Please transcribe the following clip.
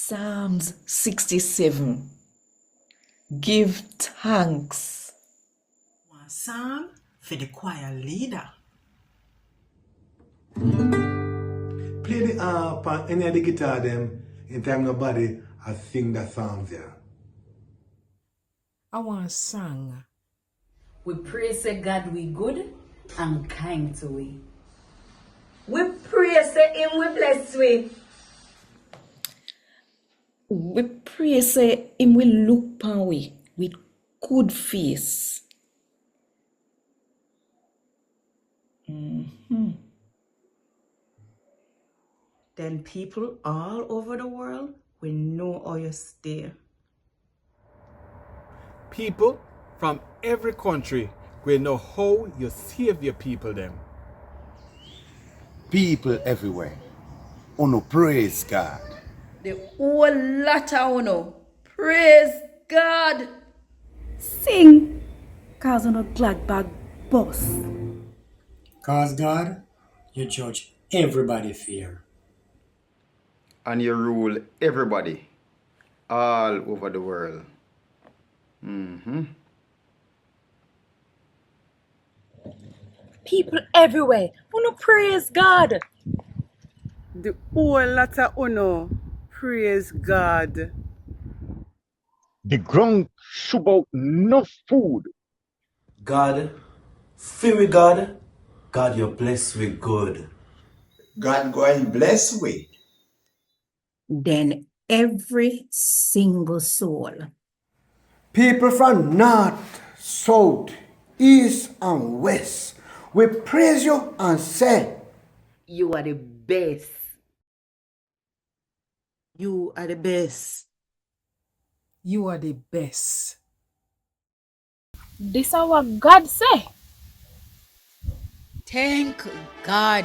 Psalms 67. Give thanks. One psalm for the choir leader. Play the harp and any of the guitar them in time nobody I sing that psalms there. I want song. We pray say God we good and kind to we. We pray say him we bless we. We pray say him will look upon we with good face. Then people all over the world will know how you stay. People from every country will know how you save your people them. People everywhere. Uno praise God. The whole lot of uno. Praise God. Sing, cause uno glad bag boss. Cause God, you judge everybody fair. And you rule everybody all over the world. People everywhere, uno praise God. The whole lot of uno praise God. The ground should out enough food. God, fill with God, God you're blessed with good. God going bless we. Then every single soul. People from north, south, east, and west, we praise you and say, You are the best. You are the best. You are the best. This is what God say. Thank God.